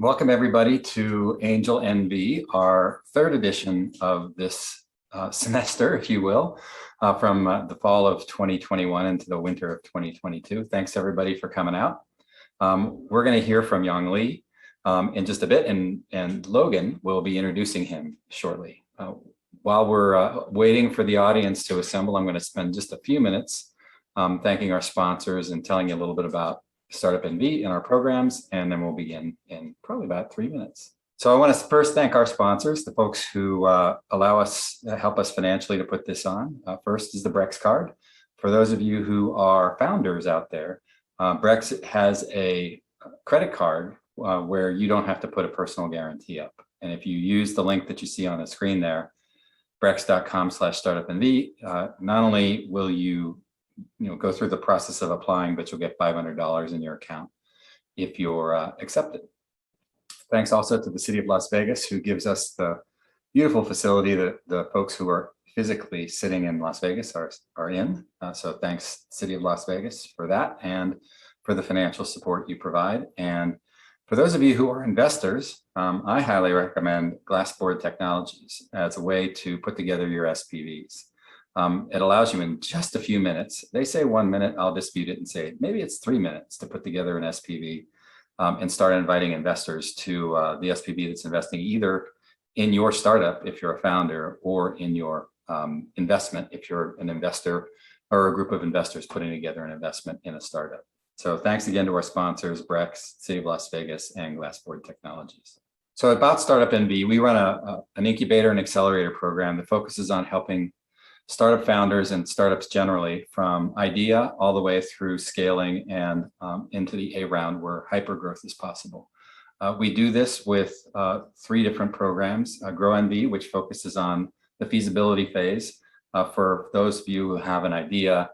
Welcome everybody to AngelNV, our third edition of this semester, if you will, from the fall of 2021 into the winter of 2022. Thanks everybody for coming out. We're going to hear from Yong Li in just a bit, and Logan will be introducing him shortly. While we're waiting for the audience to assemble, I'm going to spend just a few minutes thanking our sponsors and telling you a little bit about Startup NV and our programs, and then we'll begin in probably about 3 minutes. So I want to first thank our sponsors, the folks who help us financially to put this on. First is the Brex card. For those of you who are founders out there, Brex has a credit card where you don't have to put a personal guarantee up. And if you use the link that you see on the screen there, brex.com/startupnv, not only will you go through the process of applying, but you'll get $500 in your account if you're accepted. Thanks also to the City of Las Vegas, who gives us the beautiful facility that the folks who are physically sitting in Las Vegas are in. So thanks, City of Las Vegas, for that and for the financial support you provide. And for those of you who are investors, I highly recommend Glassboard Technologies as a way to put together your SPVs. It allows you in just a few minutes. They say 1 minute, I'll dispute it and say maybe it's 3 minutes to put together an SPV and start inviting investors to the SPV that's investing either in your startup if you're a founder, or in your investment if you're an investor or a group of investors putting together an investment in a startup. So thanks again to our sponsors, Brex, City of Las Vegas, and Glassboard Technologies. So about Startup NV, we run an incubator and accelerator program that focuses on helping startup founders and startups generally, from idea all the way through scaling and into the A round where hypergrowth is possible. We do this with 3 different programs. GrowNV, which focuses on the feasibility phase. For those of you who have an idea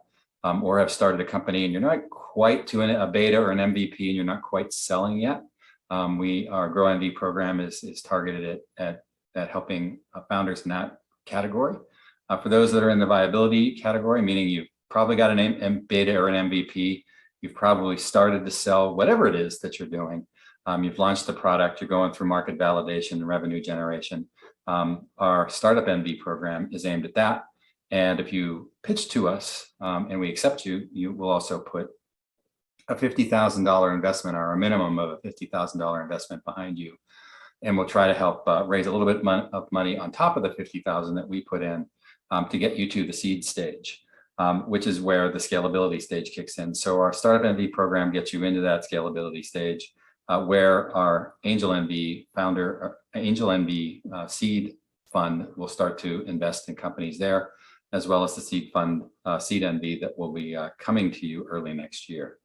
or have started a company and you're not quite to a beta or an MVP and you're not quite selling yet, our GrowNV program is targeted at helping founders in that category. For those that are in the viability category, meaning you've probably got an beta or an MVP, you've probably started to sell whatever it is that you're doing. You've launched a product, you're going through market validation and revenue generation. Our Startup NV program is aimed at that. And if you pitch to us and we accept you, you will also put a $50,000 investment, or a minimum of a $50,000 investment behind you. And we'll try to help raise a little bit of money on top of the $50,000 that we put in to get you to the seed stage, which is where the scalability stage kicks in. So our Startup NV program gets you into that scalability stage, where our AngelNV seed fund will start to invest in companies there, as well as the seed fund, Seed NV, that will be coming to you early next year.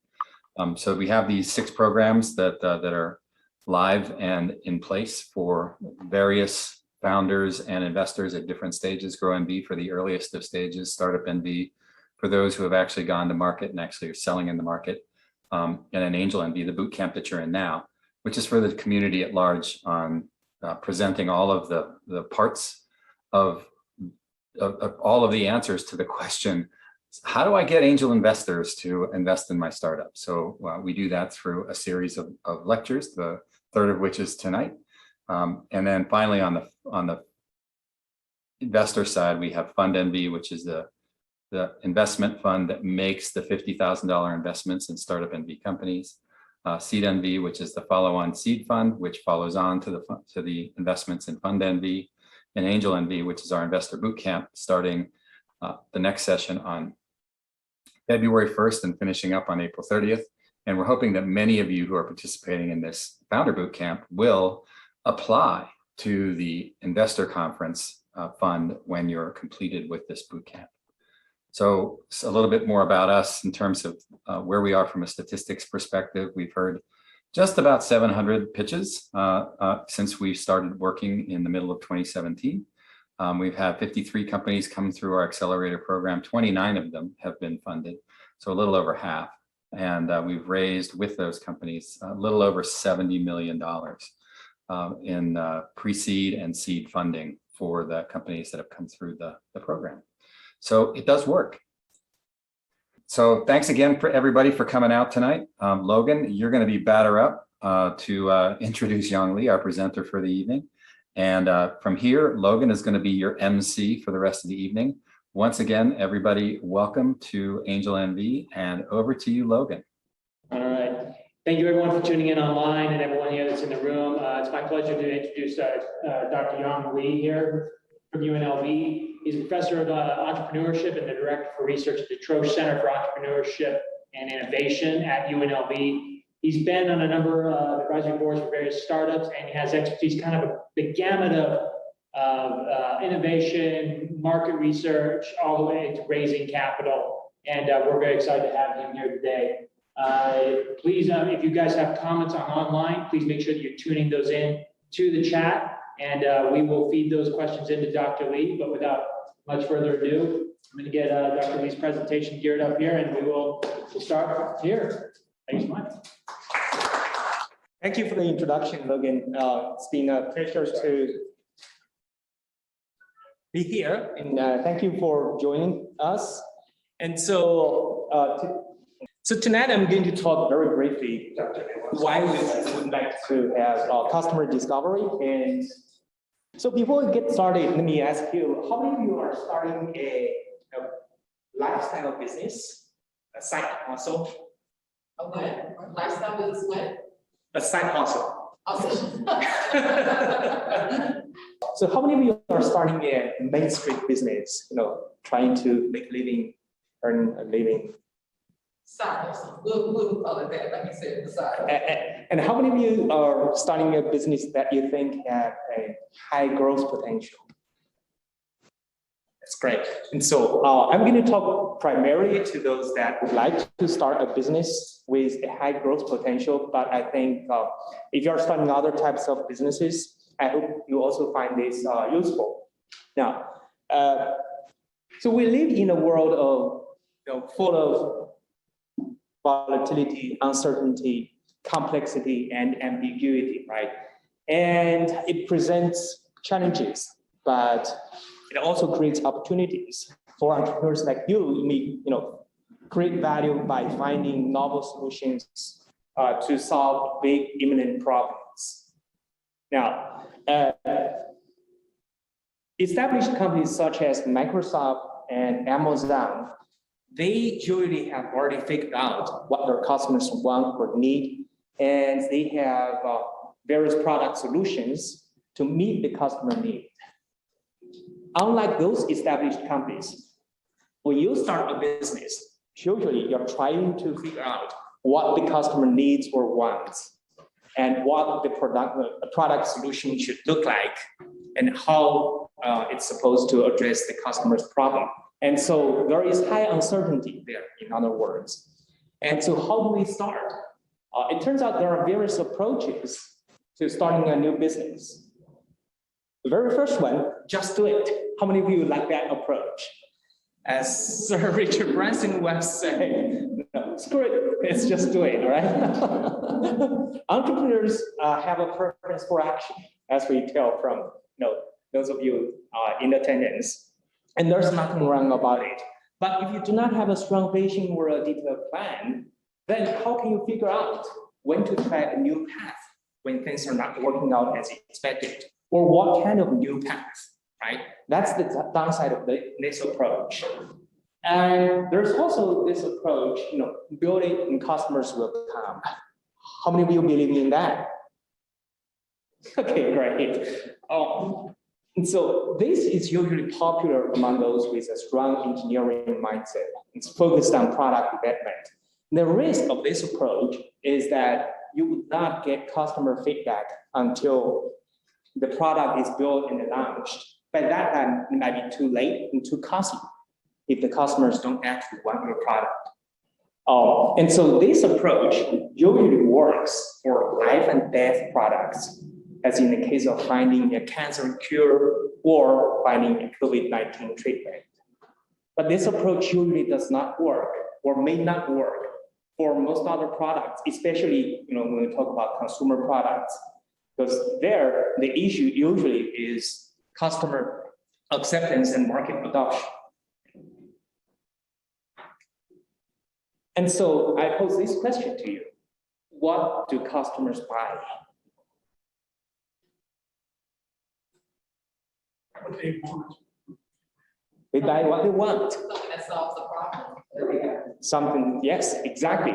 So we have these 6 programs that are live and in place for various founders and investors at different stages. GrowNV for the earliest of stages, Startup NV for those who have actually gone to market and actually are selling in the market, and then AngelNV, the bootcamp that you're in now, which is for the community at large on presenting all of the parts of all of the answers to the question, how do I get angel investors to invest in my startup? So we do that through a series of lectures, the third of which is tonight. And then finally, on the investor side, we have Fund NV, which is the investment fund that makes the $50,000 investments in Startup NV companies. Seed NV, which is the follow-on seed fund, which follows on to the investments in Fund NV, and AngelNV, which is our investor bootcamp, starting the next session on February 1st and finishing up on April 30th. And we're hoping that many of you who are participating in this founder bootcamp will apply to the investor conference fund when you're completed with this bootcamp. So a little bit more about us in terms of where we are from a statistics perspective. We've heard just about 700 pitches since we started working in the middle of 2017. We've had 53 companies come through our accelerator program. 29 of them have been funded, so a little over half. And we've raised with those companies a little over $70 million in pre-seed and seed funding for the companies that have come through the program. So it does work. So thanks again for everybody for coming out tonight. Logan, you're going to be batter up to introduce Yong Li, our presenter for the evening. And from here, Logan is going to be your MC for the rest of the evening. Once again, everybody, welcome to AngelNV, and over to you, Logan. All right. Thank you, everyone, for tuning in online and everyone here that's in the room. It's my pleasure to introduce Dr. Yong Li here from UNLV. He's a professor of entrepreneurship and the director for research at the Troesh Center for Entrepreneurship and Innovation at UNLV. He's been on a number of advisory boards for various startups, and he has expertise kind of the gamut of innovation, market research, all the way to raising capital. And we're very excited to have him here today. Please, if you guys have comments online, please make sure that you're tuning those in to the chat, and we will feed those questions into Dr. Li. But without much further ado, I'm going to get Dr. Li's presentation geared up here, and we'll start here. Thanks so much. Thank you for the introduction, Logan. It's been a pleasure to be here, and thank you for joining us. And so, tonight I'm going to talk very briefly why we would like to have customer discovery. And so before we get started, let me ask you, how many of you are starting a lifestyle business, a side hustle? A what? Lifestyle business what? A side hustle. Awesome. So how many of you are starting a Main Street business, trying to make a living, earn a living? Side hustle. We'll call it that, like you said, the side. And how many of you are starting a business that you think have a high growth potential? That's great. And so I'm going to talk primarily to those that would like to start a business with a high growth potential. But I think if you're starting other types of businesses, I hope you also find this useful. Now, so we live in a world of full of volatility, uncertainty, complexity, and ambiguity, right? And it presents challenges, but it also creates opportunities for entrepreneurs like you. Create value by finding novel solutions to solve big, imminent problems. Now, established companies such as Microsoft and Amazon, they usually have already figured out what their customers want or need, and they have various product solutions to meet the customer need. Unlike those established companies, when you start a business, usually you're trying to figure out what the customer needs or wants, and what the product solution should look like, and how it's supposed to address the customer's problem. And so there is high uncertainty there, in other words. And so how do we start? It turns out there are various approaches to starting a new business. The very first one, just do it. How many of you like that approach? As Sir Richard Branson once said, no, screw it, let's just do it, all right? Entrepreneurs have a preference for action, as we tell from those of you in attendance. And there's nothing wrong about it. But if you do not have a strong vision or a detailed plan, then how can you figure out when to try a new path when things are not working out as expected? Or what kind of new path, right? That's the downside of this approach. And there's also this approach, build it and customers will come. How many of you believe in that? Okay, great. And so this is usually popular among those with a strong engineering mindset. It's focused on product development. The risk of this approach is that you would not get customer feedback until the product is built and launched. By that time, it might be too late and too costly if the customers don't actually want your product. And so this approach usually works for life and death products, as in the case of finding a cancer cure or finding a COVID-19 treatment. But this approach usually does not work or may not work for most other products, especially when we talk about consumer products, because there the issue usually is customer acceptance and market adoption. And so I pose this question to you. what do customers buy? They buy what they want. Something that solves the problem. Something, yes, exactly.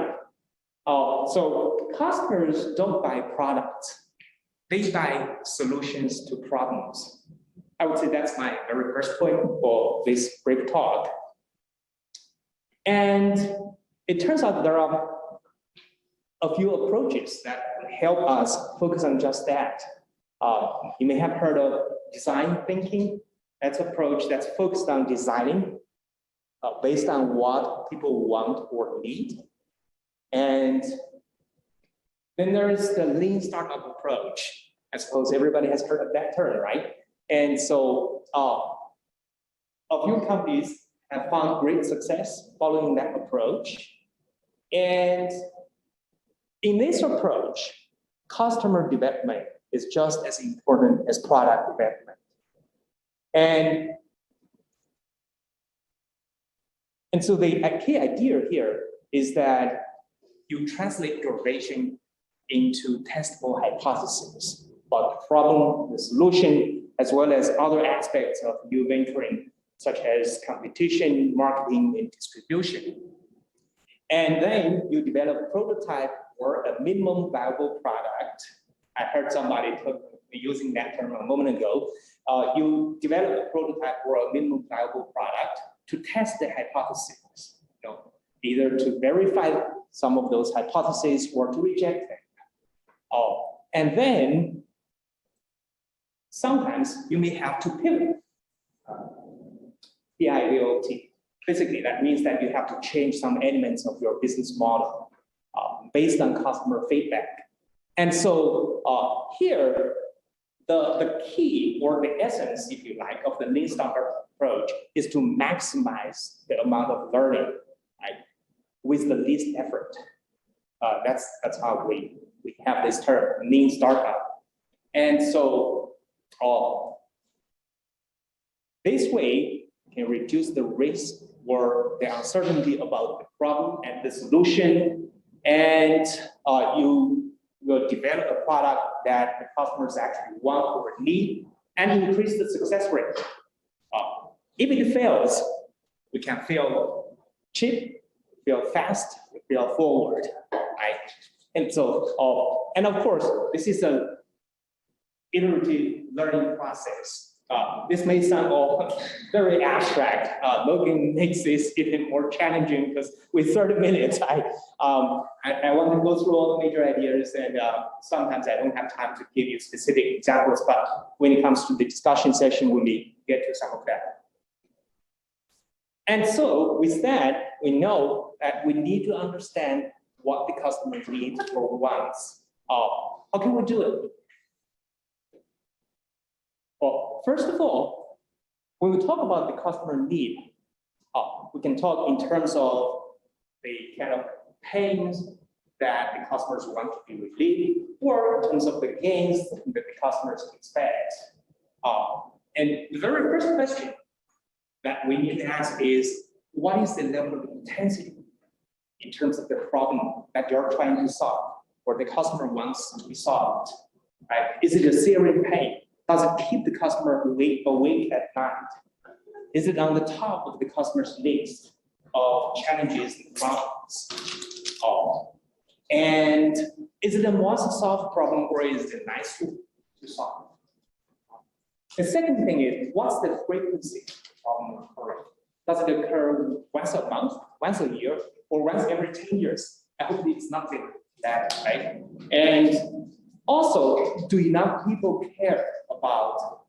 So customers don't buy products. They buy solutions to problems. I would say that's my very first point for this brief talk. And it turns out there are a few approaches that help us focus on just that. You may have heard of design thinking. That's an approach that's focused on designing based on what people want or need. And then there is the lean startup approach. I suppose everybody has heard of that term, right? And so a few companies have found great success following that approach. And in this approach, customer development is just as important as product development. And so the key idea here is that you translate your vision into testable hypotheses about the problem, the solution, as well as other aspects of new venturing, such as competition, marketing, and distribution. And then you develop a prototype or a minimum viable product. I heard somebody using that term a moment ago. You develop a prototype or a minimum viable product to test the hypotheses, either to verify some of those hypotheses or to reject them. And then sometimes you may have to pivot. PIVOT. Basically, that means that you have to change some elements of your business model based on customer feedback. And so here, the key or the essence, if you like, of the lean startup approach is to maximize the amount of learning, right, with the least effort. That's how we have this term, lean startup. And so this way can reduce the risk or the uncertainty about the problem and the solution, and you will develop a product that the customers actually want or need and increase the success rate. If it fails, we can fail cheap, fail fast, fail forward, right? And so, and of course, this is an iterative learning process. This may sound all very abstract. Logan makes this even more challenging because with 30 minutes, I want to go through all the major ideas, and sometimes I don't have time to give you specific examples, but when it comes to the discussion session, we may get to some of that. And so with that, we know that we need to understand what the customer needs or wants. How can we do it? Well, first of all, when we talk about the customer need, we can talk in terms of the kind of pains that the customers want to be relieved, or in terms of the gains that the customers expect. And the very first question that we need to ask is, what is the level of intensity in terms of the problem that you're trying to solve, or the customer wants to be solved? Right? Is it a serious pain? Does it keep the customer awake at night? Is it on the top of the customer's list of challenges and problems? And is it a must-solve problem, or is it nice to solve? The second thing is, what's the frequency of the problem occurring? Does it occur once a month, once a year, or once every 10 years? I hope it's nothing that, right? And also, do enough people care about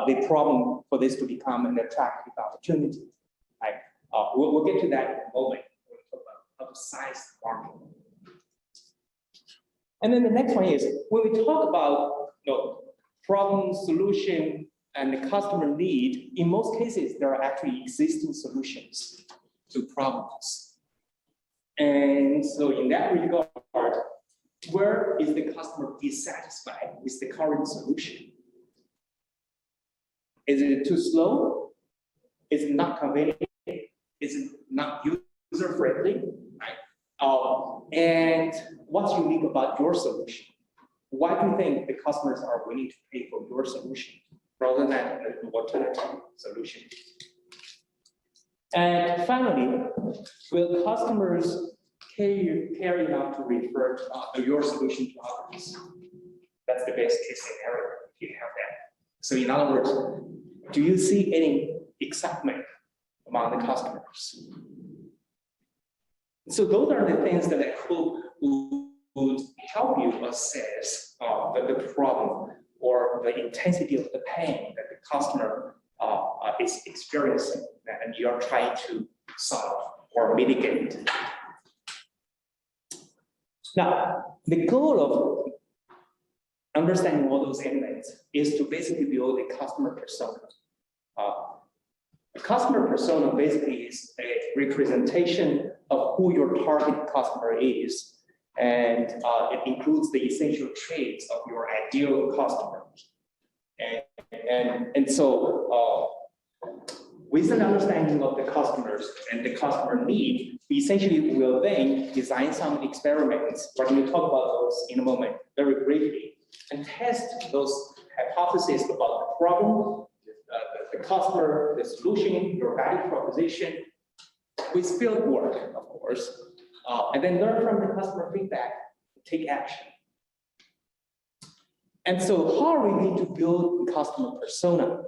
the problem for this to become an attractive opportunity? Right? We'll get to that in a moment when we talk about size market. And then the next one is, when we talk about problem, solution, and the customer need, in most cases, there are actually existing solutions to problems. And so in that regard, where is the customer dissatisfied with the current solution? Is it too slow? Is it not convenient? Is it not user-friendly? Right? And what's unique about your solution? Why do you think the customers are willing to pay for your solution rather than an alternative solution? And finally, will customers care enough to refer to your solution to others? That's the best case scenario if you have that. So in other words, do you see any excitement among the customers? So those are the things that I hope would help you assess the problem or the intensity of the pain that the customer is experiencing and you're trying to solve or mitigate. Now, the goal of understanding all those elements is to basically build a customer persona. A customer persona basically is a representation of who your target customer is, and it includes the essential traits of your ideal customer. And so with an understanding of the customers and the customer need, we essentially will then design some experiments. We're going to talk about those in a moment, very briefly, and test those hypotheses about the problem, the customer, the solution, your value proposition, with field work, of course, and then learn from the customer feedback, take action. And so how are we going to build customer persona?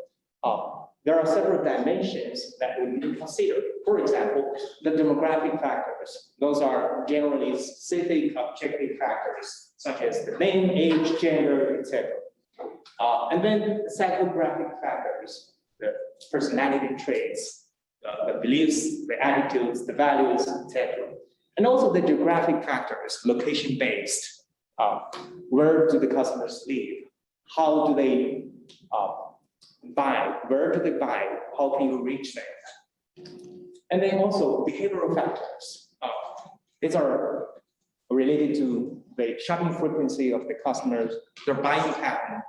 There are several dimensions that we need to consider. For example, the demographic factors. Those are generally specific objective factors, such as the name, age, gender, etc. And then the psychographic factors, the personality traits, the beliefs, the attitudes, the values, etc. And also the geographic factors, location-based. Where do the customers live? How do they buy? Where do they buy? How can you reach them? And then also behavioral factors. These are related to the shopping frequency of the customers, their buying pattern,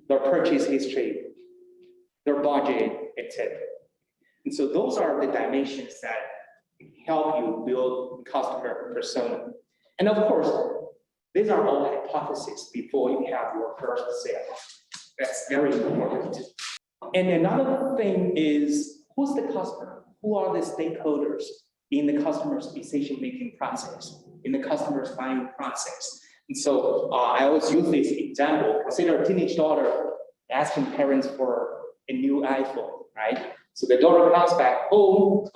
their purchase history, their budget, etc. And so those are the dimensions that help you build customer persona. And of course, these are all hypotheses before you have your first sale. That's very important. And another thing is, who's the customer? Who are the stakeholders in the customer's decision-making process, in the customer's buying process? And so I always use this example. Consider a teenage daughter asking parents for a new iPhone, right? So the daughter comes back home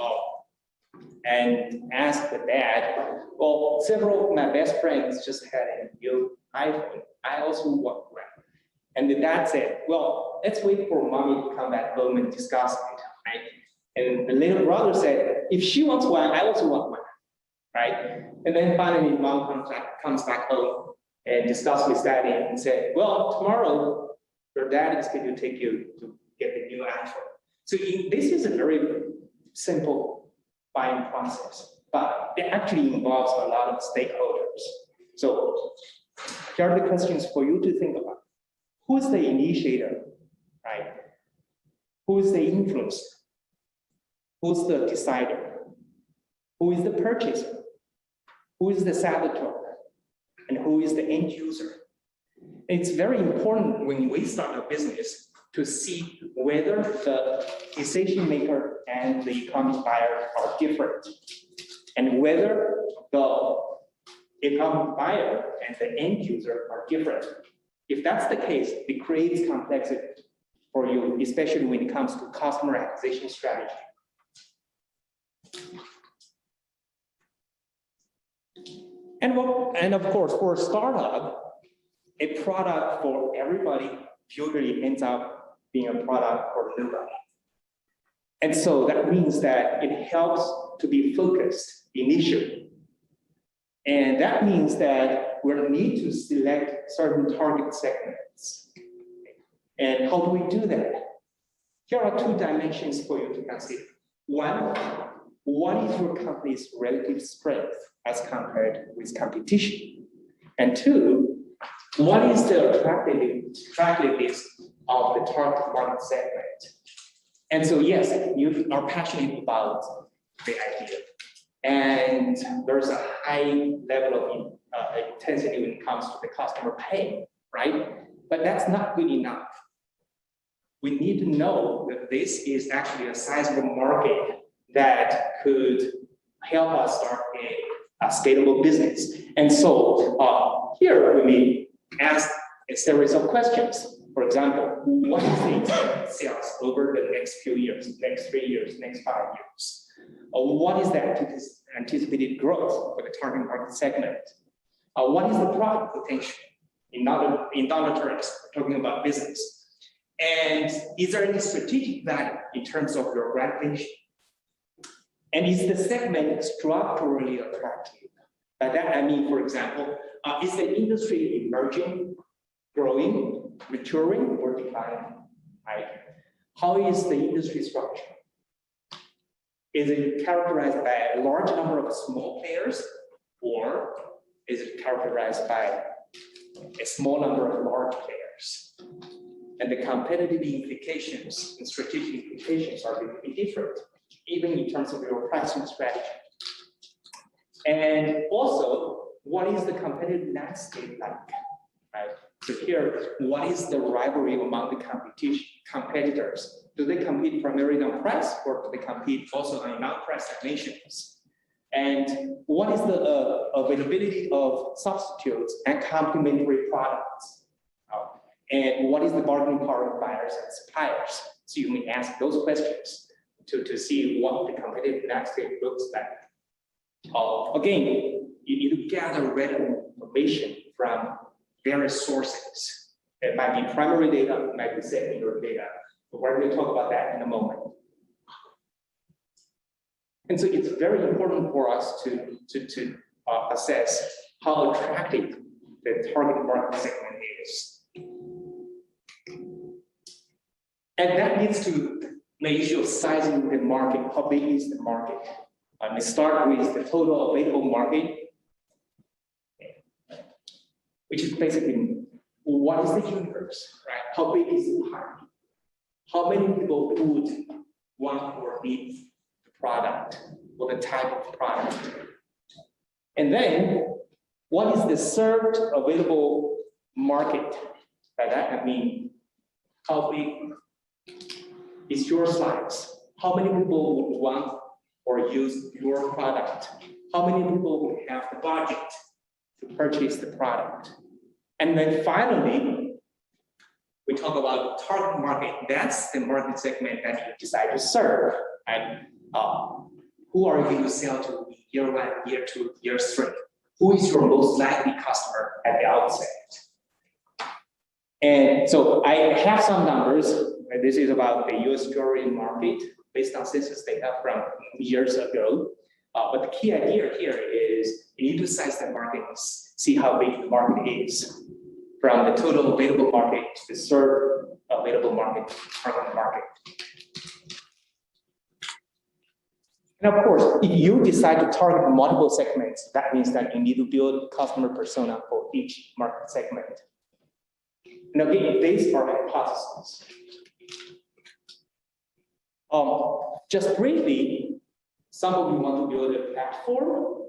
and asks the dad, well, several of my best friends just had a new iPhone. I also want one. And the dad said, well, let's wait for mommy to come back home and discuss it, right? And the little brother said, if she wants one, I also want one, right? And then finally, mom comes back home and discusses with daddy and said, well, tomorrow, your dad is going to take you to get the new iPhone. So this is a very simple buying process, but it actually involves a lot of stakeholders. So here are the questions for you to think about. Who's the initiator, right? Who is the influencer? Who's the decider? Who is the purchaser? Who is the saboteur? And who is the end user? It's very important when we start a business to see whether the decision maker and the economic buyer are different, and whether the economic buyer and the end user are different. If that's the case, it creates complexity for you, especially when it comes to customer acquisition strategy. And of course, for a startup, a product for everybody usually ends up being a product for nobody. And so that means that it helps to be focused initially. And that means that we'll need to select certain target segments. And how do we do that? Here are two dimensions for you to consider. One, what is your company's relative strength as compared with competition? And two, what is the attractiveness of the target market segment? And so yes, you are passionate about the idea. and there's a high level of intensity when it comes to the customer pay, right? But that's not good enough. We need to know that this is actually a sizable market that could help us start a scalable business. And so here we may ask a series of questions. For example, what is the expected sales over the next few years, next 3 years, next 5 years? What is the anticipated growth for the target market segment? What is the profit potential in dollar terms, talking about business? And is there any strategic value in terms of your reputation? And is the segment structurally attractive? By that I mean, for example, is the industry emerging, growing, maturing, or declining? Right? How is the industry structure? Is it characterized by a large number of small players, or is it characterized by a small number of large players? And the competitive implications and strategic implications are going to be different, even in terms of your pricing strategy. And also, what is the competitive landscape like? Right? So here, what is the rivalry among the competitors? Do they compete primarily on price, or do they compete also on non-price dimensions? And what is the availability of substitutes and complementary products? And what is the bargaining power of buyers and suppliers? So you may ask those questions to see what the competitive landscape looks like. Again, you need to gather relevant information from various sources. It might be primary data, it might be secondary data. But we're going to talk about that in a moment. And so it's very important for us to assess how attractive the target market segment is. And that leads to the issue of sizing the market. How big is the market? We start with the total available market, which is basically what is the universe, right? How big is the pie? How many people would want or need the product or the type of product? And then, what is the served available market? By that I mean, how big is your size? How many people would want or use your product? How many people would have the budget to purchase the product? And then finally, we talk about target market. That's the market segment that you decide to serve. And who are you going to sell to in year 1, year 2, year 3? Who is your most likely customer at the outset? And so I have some numbers. This is about the US jewelry market based on census data from years ago. But the key idea here is you need to size the market, see how big the market is, from the total available market to the served available market, target market. And of course, if you decide to target multiple segments, that means that you need to build customer persona for each market segment. And again, these are hypotheses. Just briefly, some of you want to build a platform,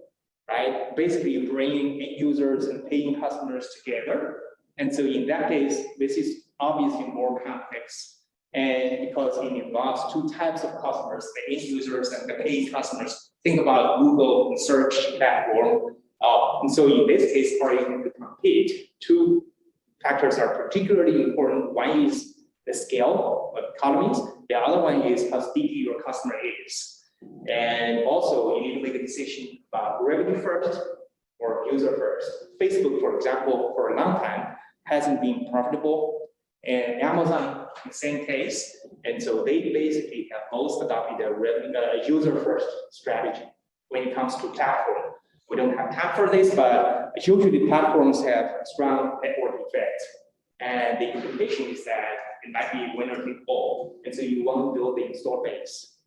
right? Basically bringing end users and paying customers together. And so in that case, this is obviously more complex. And because it involves 2 types of customers, the end users and the paying customers. Think about Google search platform. And so in this case, are you going to compete? 2 factors are particularly important. One is the scale of economies. The other one is how sticky your customer is. And also, you need to make a decision about revenue first or user first. Facebook, for example, for a long time, hasn't been profitable. And Amazon, in the same case. And so they basically have both adopted a user-first strategy when it comes to platform. We don't have time for this, but usually platforms have a strong network effect. And the implication is that it might be winner take all. And so you want to build the install base.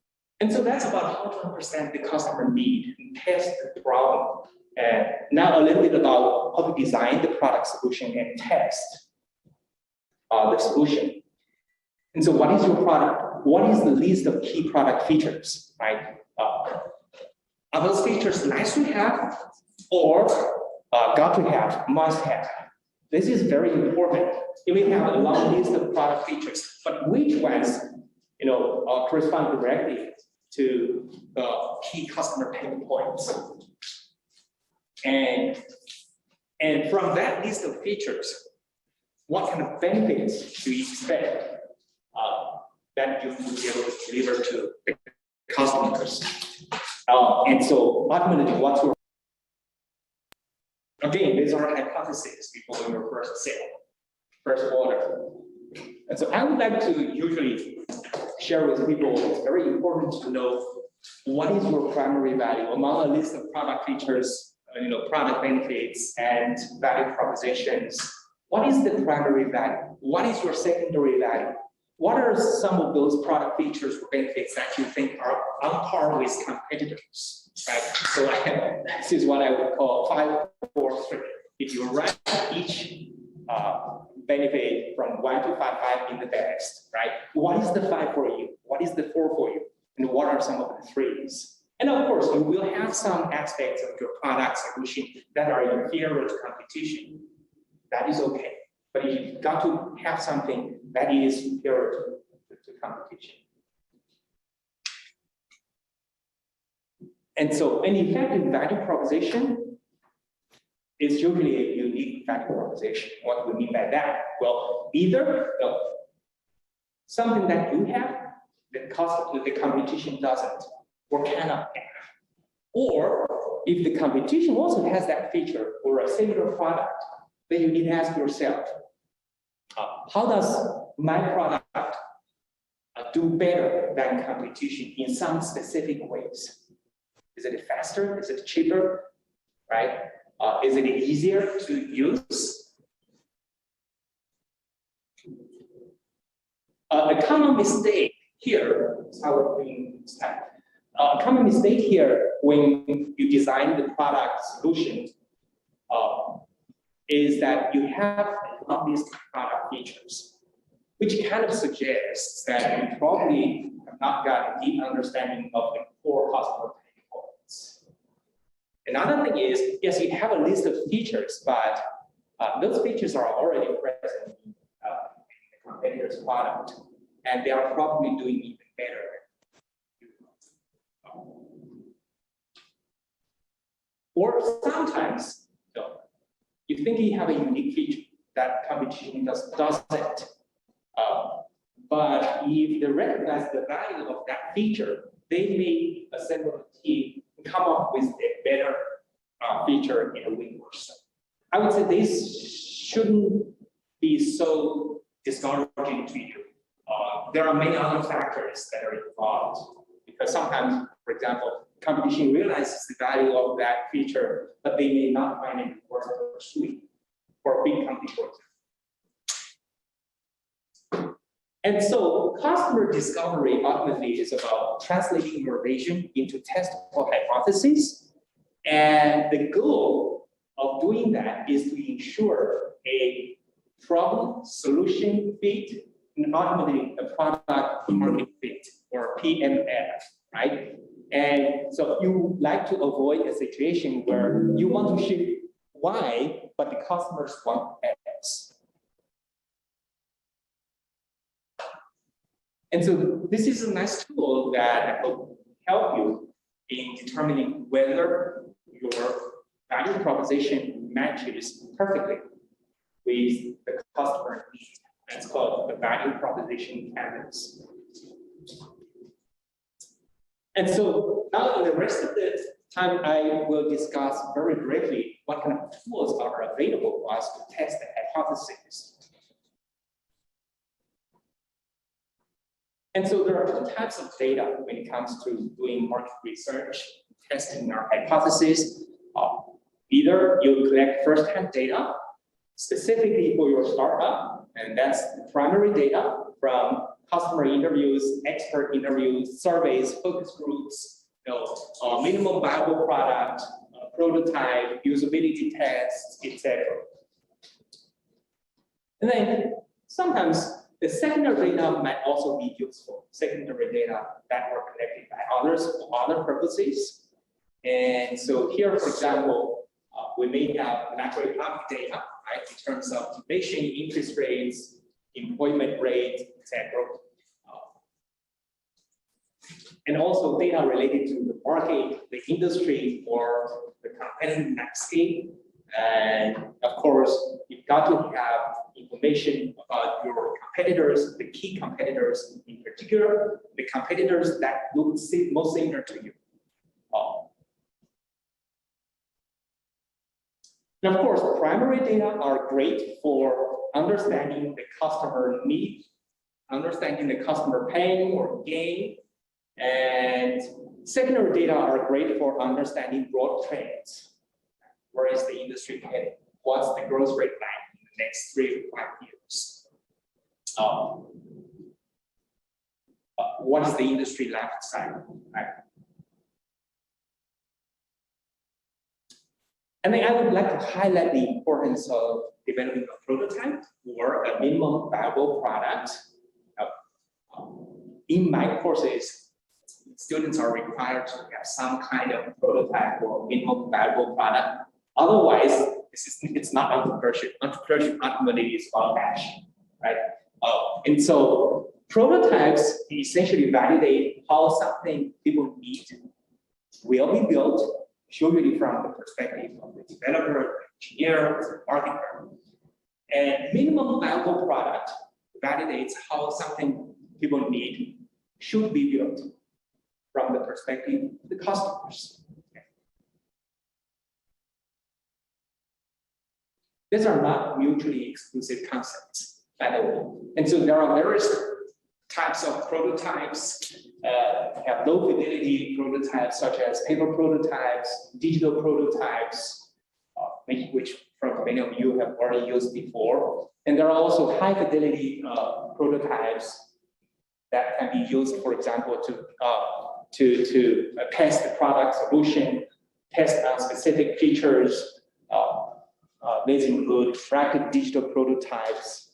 And so that's about how to understand the customer need and test the problem. And now a little bit about how to design the product solution and test the solution. And so what is your product? What is the list of key product features, right? Are those features nice to have or got to have, must have? This is very important. If we have a long list of product features, but which ones, correspond directly to key customer pain points? And from that list of features, what kind of benefits do you expect that you will be able to deliver to the customers? And so ultimately, what's your, again, these are hypotheses before your first sale, first order. And so I would like to usually share with people, it's very important to know what is your primary value among a list of product features, product benefits and value propositions. What is the primary value? What is your secondary value? What are some of those product features or benefits that you think are on par with competitors? Right? So this is what I would call 5, 4, 3. If you write each benefit from 1 to 5 in the text, right? What is the 5 for you? What is the 4 for you? And what are some of the 3s? And of course, you will have some aspects of your product solution that are inferior to competition. That is okay. But you've got to have something that is superior to competition. And so an effective value proposition is usually a unique value proposition. What do we mean by that? Well, either something that you have that the competition doesn't or cannot have. Or if the competition also has that feature or a similar product, then you need to ask yourself, how does my product do better than competition in some specific ways? Is it faster? Is it cheaper? Right? Is it easier to use? A common mistake here, a common mistake here when you design the product solution is that you have a long list of product features, which kind of suggests that you probably have not got a deep understanding of the core customer pain points. Another thing is, yes, you have a list of features, but those features are already present in the competitor's product, and they are probably doing even better. Or sometimes, you think you have a unique feature that competition doesn't. But if they recognize the value of that feature, they may assemble a team and come up with a better feature in a week or so. I would say this shouldn't be so discouraging to you. There are many other factors that are involved because sometimes, for example, competition realizes the value of that feature, but they may not find it worth pursuing for a big company, for example. And so customer discovery ultimately is about translating your vision into testable hypotheses. And the goal of doing that is to ensure a problem solution fit and ultimately a product market fit or PMF, right? And so you like to avoid a situation where you want to ship Y, but the customers want X. And so this is a nice tool that will help you in determining whether your value proposition matches perfectly with the customer need. That's called the value proposition canvas. And so now in the rest of the time, I will discuss very briefly what kind of tools are available for us to test the hypothesis. And so there are 2 types of data when it comes to doing market research, testing our hypothesis. Either you collect first-hand data specifically for your startup, and that's the primary data from customer interviews, expert interviews, surveys, focus groups, minimum viable product, prototype, usability tests, etc. And then sometimes the secondary data might also be useful. Secondary data that were collected by others for other purposes. And so here, for example, we may have macroeconomic data, right, in terms of inflation, interest rates, employment rate, etc. And also data related to the market, the industry, or the competitive landscape. And of course, you've got to have information about your competitors, the key competitors in particular, the competitors that look most similar to you. And of course, primary data are great for understanding the customer need, understanding the customer pain or gain. And secondary data are great for understanding broad trends. Where is the industry heading? What's the growth rate like in the next 3 to 5 years? What is the industry life cycle? Right? And then I would like to highlight the importance of developing a prototype or a minimum viable product. In my courses, students are required to have some kind of prototype or minimum viable product. Otherwise, it's not entrepreneurship. Entrepreneurship ultimately is about passion, right? And so prototypes essentially validate how something people need will be built, usually from the perspective of the developer, the engineer, the marketer. And minimum viable product validates how something people need should be built from the perspective of the customers. These are not mutually exclusive concepts, by the way. And so there are various types of prototypes. Have low fidelity prototypes such as paper prototypes, digital prototypes, which from many of you have already used before. And there are also high fidelity prototypes that can be used, for example, to test the product solution, test on specific features. These include rapid digital prototypes,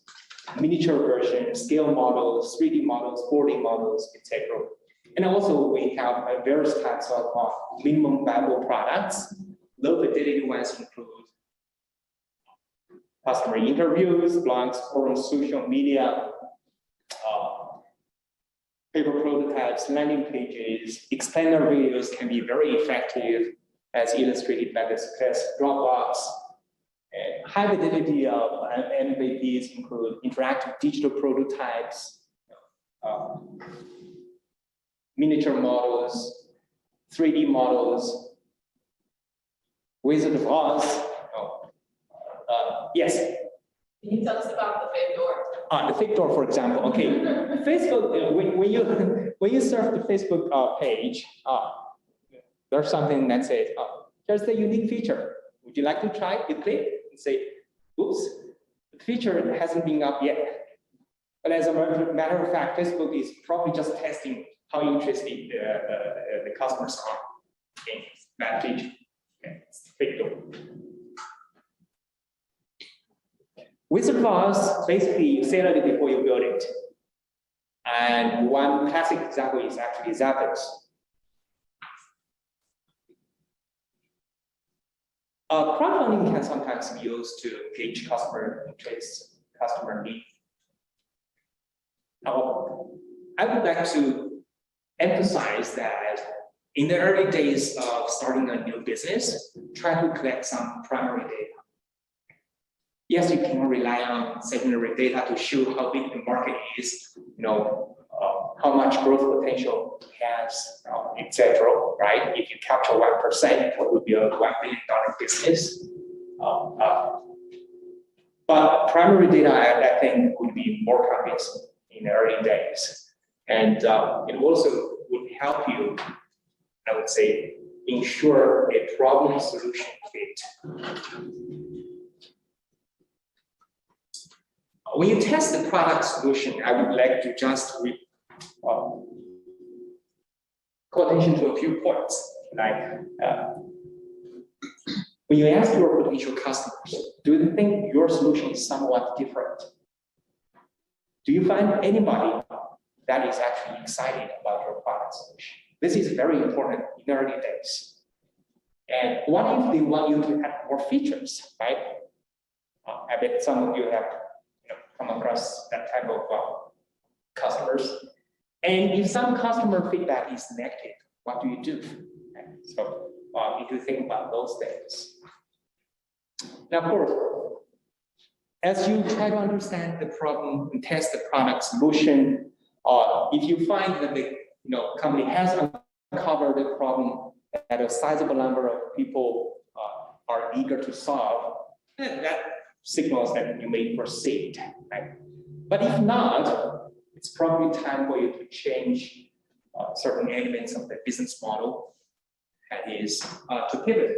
miniature versions, scale models, 3D models, 4D models, etc. And also we have various types of minimum viable products. Low fidelity ones include customer interviews, blogs, forums, social media, paper prototypes, landing pages, explainer videos can be very effective as illustrated by the success Dropbox. And high fidelity of MVPs include interactive digital prototypes, miniature models, 3D models, Wizard of Oz. Yes? Can you tell us about the fake door? The fake door, for example. Okay, Facebook. When you surf the Facebook page, there's something that says, "Here's the unique feature. Would you like to try it?" You click and say, "Oops, the feature hasn't been up yet." But as a matter of fact, Facebook is probably just testing how interested the customers are in that feature. Okay, it's fake door. Wizard of Oz, basically you say it before you build it. And one classic example is actually Zappos. Crowdfunding can sometimes be used to gauge customer interest, customer need. However, I would like to emphasize that in the early days of starting a new business, try to collect some primary data. Yes, you can rely on secondary data to show how big the market is, how much growth potential it has, etc. Right? If you capture 1%, it would be a $1 billion business. But primary data, I think, would be more convincing in the early days, and it also would help you, I would say, ensure a problem solution fit. When you test the product solution, I would like to just call attention to a few points. Like when you ask your potential customers, do they think your solution is somewhat different? Do you find anybody that is actually excited about your product solution? This is very important in early days. And what if they want you to add more features, right? I bet some of you have come across that type of customers. And if some customer feedback is negative, what do you do? Okay. So you need to think about those things. Now, of course, as you try to understand the problem and test the product solution, if you find that the company has uncovered the problem that a sizable number of people are eager to solve, then that signals that you may proceed. Right? But if not, it's probably time for you to change certain elements of the business model, that is to pivot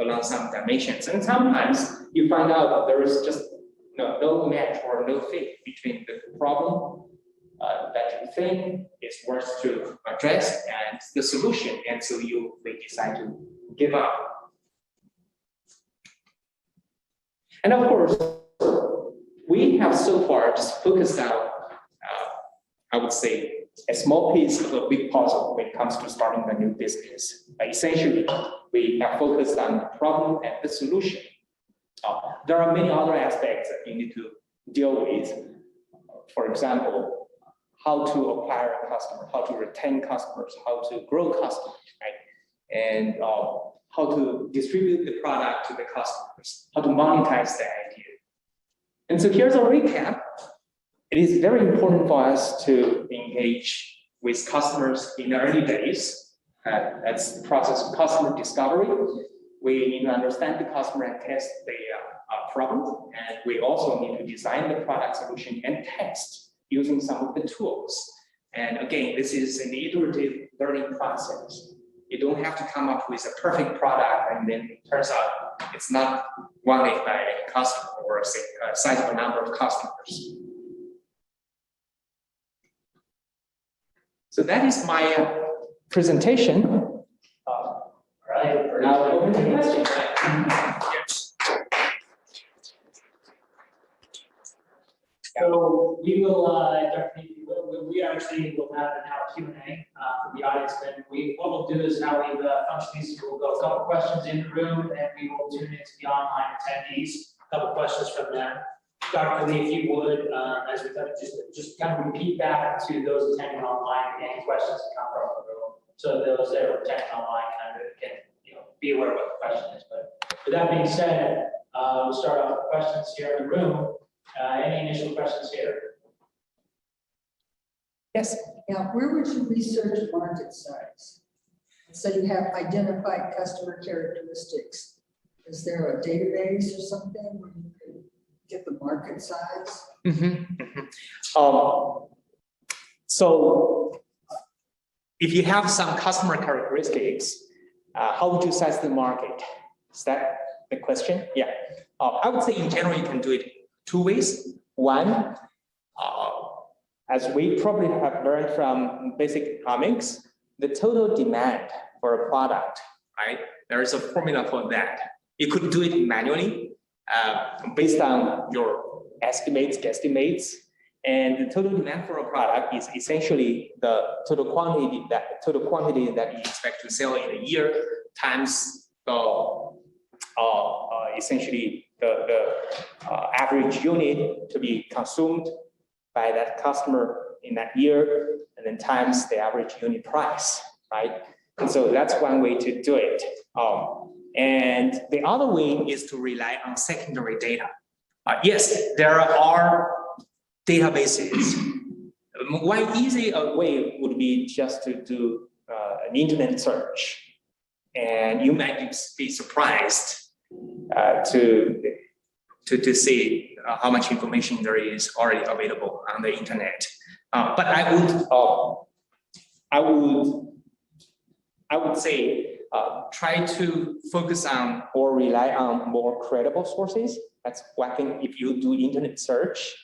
along some dimensions. And sometimes you find out that there is just no match or no fit between the problem that you think is worth to address and the solution, and so you may decide to give up. And of course, we have so far just focused on, I would say, a small piece of a big puzzle when it comes to starting a new business. Essentially, we have focused on the problem and the solution. There are many other aspects that you need to deal with. For example, how to acquire a customer, how to retain customers, how to grow customers, right? And how to distribute the product to the customers, how to monetize the idea. And so here's a recap. It is very important for us to engage with customers in the early days. That's the process of customer discovery. We need to understand the customer and test the problem. And we also need to design the product solution and test using some of the tools. And again, this is an iterative learning process. You don't have to come up with a perfect product and then it turns out it's not wanted by a customer or a sizable number of customers. So that is my presentation. All right. Now open to questions. Yes. So we will definitely, we actually will have now a Q&A for the audience. Then what we'll do is how we function these, we'll go a couple questions in the room, and we will tune into the online attendees, a couple questions from them. Dr. Lee, if you would, as we just kind of repeat back to those attending online any questions that come from the room, so those that are attending online kind of can be aware of what the question is. But with that being said, we'll start off with questions here in the room. Any initial questions here? Yes. Now, where would you research market size? So you have identified customer characteristics. Is there a database or something where you could get the market size? So if you have some customer characteristics, how would you size the market? Is that the question? Yeah. I would say in general, you can do it two ways. One, as we probably have learned from basic economics, the total demand for a product, right? There is a formula for that. You could do it manually based on your estimates, guesstimates, and the total demand for a product is essentially the total quantity that you expect to sell in a year times essentially the average unit to be consumed by that customer in that year, and then times the average unit price, right? And so that's one way to do it. And the other way is to rely on secondary data. Yes, there are databases. One easy way would be just to do an internet search, and you might be surprised to see how much information there is already available on the internet. But I would say try to focus on or rely on more credible sources. That's one thing if you do internet search.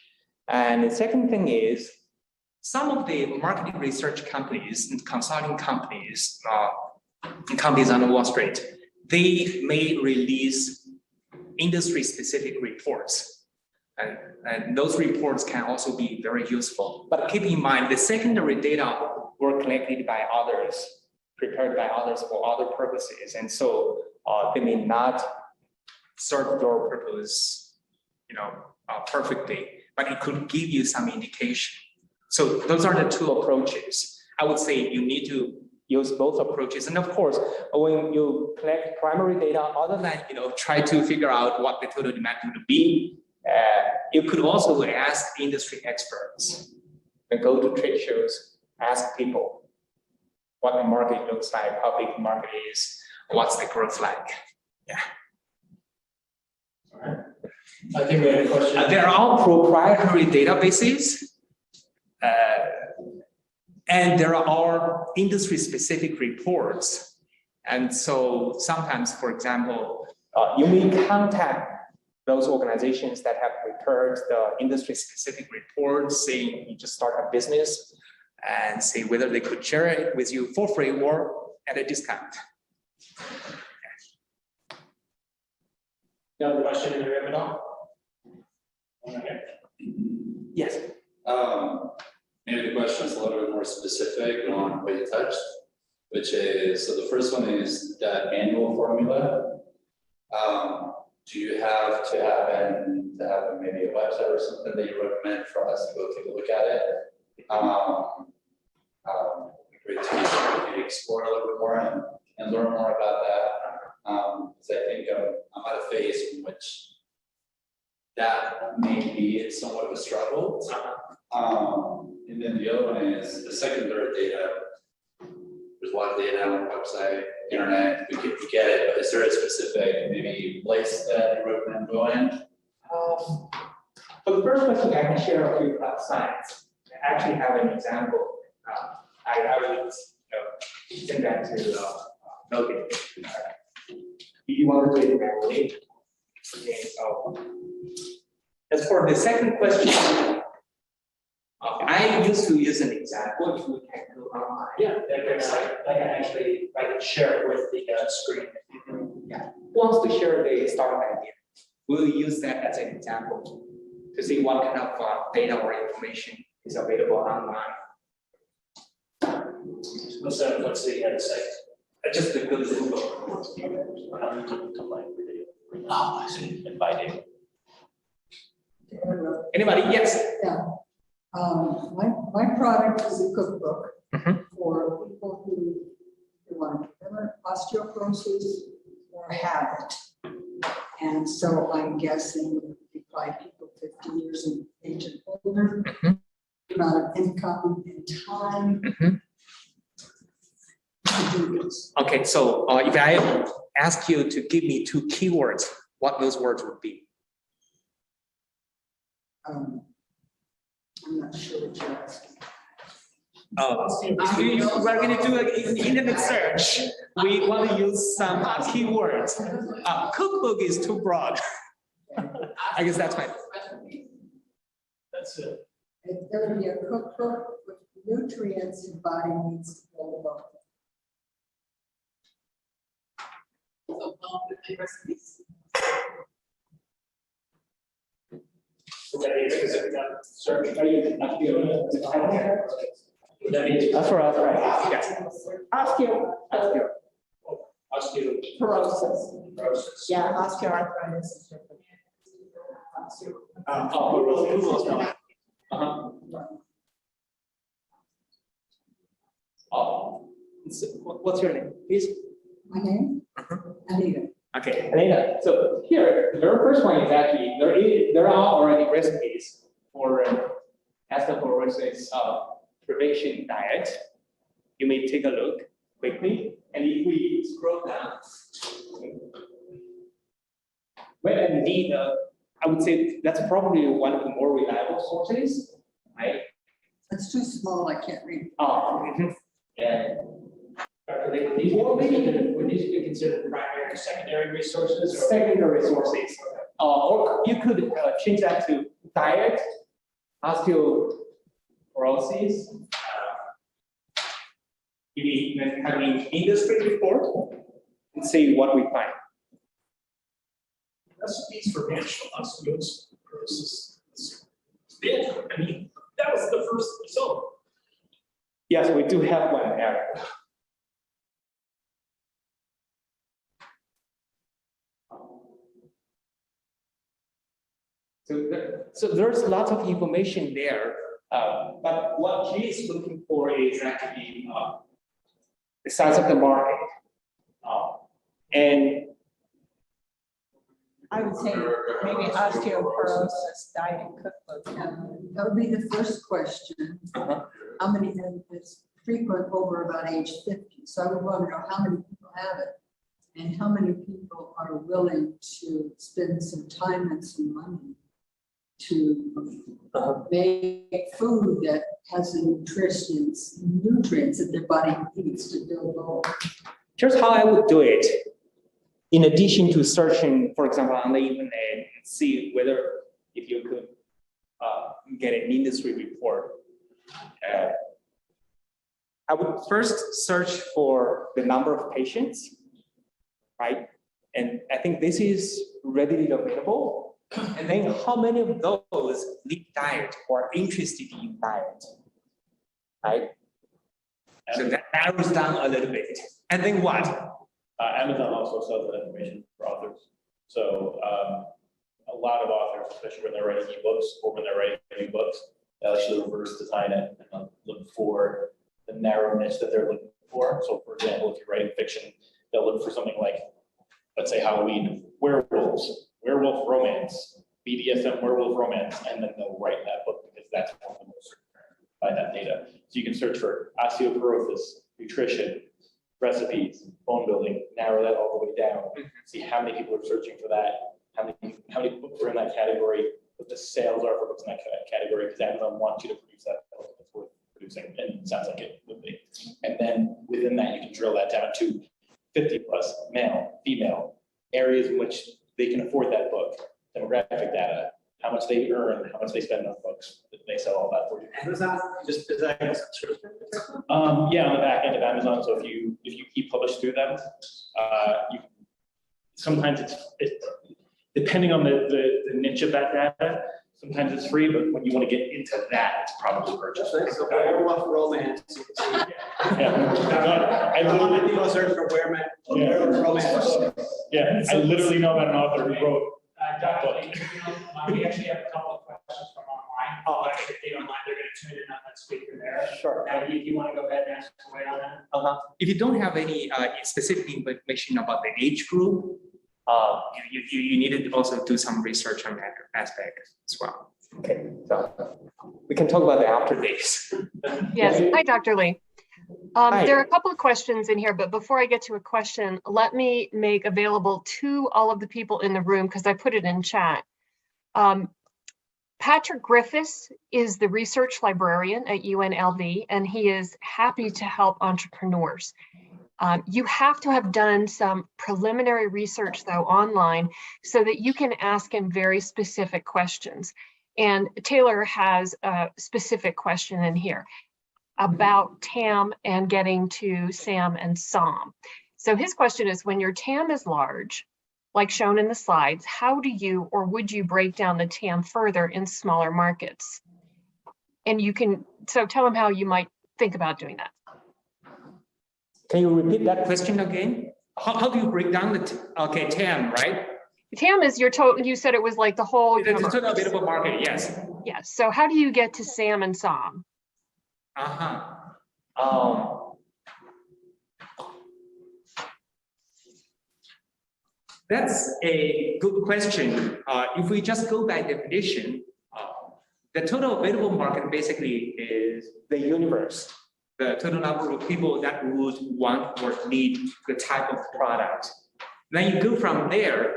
And the second thing is some of the marketing research companies and consulting companies, companies on Wall Street, they may release industry-specific reports. And those reports can also be very useful. But keep in mind, the secondary data were collected by others, prepared by others for other purposes. And so they may not serve your purpose, perfectly, but it could give you some indication. So those are the two approaches. I would say you need to use both approaches. And of course, when you collect primary data, other than try to figure out what the total demand would be, you could also ask industry experts and go to trade shows, ask people what the market looks like, how big the market is, what's the growth like. Yeah. All right. I think we had a question. There are proprietary databases, and there are industry-specific reports. And so sometimes, for example, you may contact those organizations that have prepared the industry-specific reports, saying you just start a business, and see whether they could share it with you for free or at a discount. Another question in the room at all? Okay. Yes. Maybe the question is a little bit more specific on what you touched, which is, so the first one is that annual formula. Do you have to have maybe a website or something that you recommend for us to go take a look at it? Great to explore a little bit more and learn more about that. So I think I'm at a phase in which that may be somewhat of a struggle. And then the other one is the secondary data. There's a lot of data on the website, internet, we get it, but is there a specific maybe place that you recommend going? For the first question, I can share a few slides. I actually have an example. I will send that to Logan. You want to do it manually? Okay, so as for the second question, I used to use an example. If we can go online. Yeah, I can actually share it with the screen. Yeah. Who wants to share the startup idea? We'll use that as an example to see what kind of data or information is available online. Let's see how to say. Just a good Google. Oh, I see. Inviting. Anybody? Yes. Yeah. My product is a cookbook for people who want to prevent osteoporosis or have it. And so I'm guessing by people 50 years of age and older, amount of income and time to do this. Okay, so if I ask you to give me 2 keywords, what those words would be? I'm not sure what you're asking. We're going to do an internet search. We want to use some keywords. Cookbook is too broad. I guess that's fine. That's it. It's going to be a cookbook with nutrients your body needs to build up. So, the recipes. Search. Are you not doing it? That means That's right. Yes. Osteoporosis. Osteoporosis. Yeah, osteoarthritis. What's your name, please? My name? Anita. Okay, Elena. So here, the very first one is actually there are already recipes for osteoporosis prevention diet. You may take a look quickly, and if we scroll down, when I need, I would say that's probably one of the more reliable sources, right? It's too small, I can't read. Yeah. Would these be considered primary or secondary resources? Or? Secondary sources. Or you could change that to diet, osteoporosis, even having industry report, and see what we find. Recipes for national osteoporosis. Yeah, I mean, that was the first result. Yes, we do have one there. So there's lots of information there, but what she is looking for is actually the size of the market. And I would say maybe osteoporosis diet cookbook. That would be the first question. How many, and it's frequent over about age 50. So I would want to know how many people have it and how many people are willing to spend some time and some money to make food that has the nutrients that their body needs to build up. here's how I would do it. In addition to searching, for example, on the internet and see whether if you could get an industry report, I would first search for the number of patients, right? And I think this is readily available. And then how many of those need diet or are interested in diet, right? So that narrows down a little bit. And then what? Amazon also sells that information for authors. So a lot of authors, especially when they're writing ebooks or when they're writing new books, they'll actually reverse design it and look for the narrow niche that they're looking for. So for example, if you're writing fiction, they'll look for something like, let's say Halloween, werewolves, werewolf romance, BDSM werewolf romance, and then they'll write that book because that's one of the most by that data. So you can search for osteoporosis, nutrition, recipes, bone building, narrow that all the way down, see how many people are searching for that, how many books are in that category, what the sales are for books in that category, because Amazon wants you to produce that book that's worth producing, and it sounds like it would be. And then within that, you can drill that down to 50 plus, male, female, areas in which they can afford that book, demographic data, how much they earn, how much they spend on books. They sell all that for you. Amazon, just is that a subscription? Yeah, on the back end of Amazon. So if you e-publish through them, you sometimes it's depending on the niche of that data. Sometimes it's free, but when you want to get into that, it's probably purchased. So werewolf romance. Yeah, I literally People search for werewolf romance. Yeah, I literally know about an author who wrote that book. We actually have a couple of questions from online. If they don't mind, they're going to tune in on that speaker there. Sure. Now, you want to go ahead and ask away on that? If you don't have any specific information about the age group, you need to also do some research on that aspect as well. Okay, so we can talk about the after this. Yes. Hi, Dr. Lee. Hi. There are a couple of questions in here, but before I get to a question, let me make available to all of the people in the room, because I put it in chat. Patrick Griffis is the research librarian at UNLV, and he is happy to help entrepreneurs. You have to have done some preliminary research, though, online, so that you can ask him very specific questions. And Taylor has a specific question in here about TAM and getting to SAM and SOM. So his question is, when your TAM is large, like shown in the slides, how do you or would you break down the TAM further in smaller markets? And you can, so tell him how you might think about doing that. Can you repeat that question again? How do you break down the TAM, right? TAM is your total, you said it was like the whole The universe. total available market, yes. Yes, so how do you get to SAM and SOM? That's a good question. If we just go by definition, the total available market basically is the universe, the total number of people that would want or need the type of product. Then you go from there,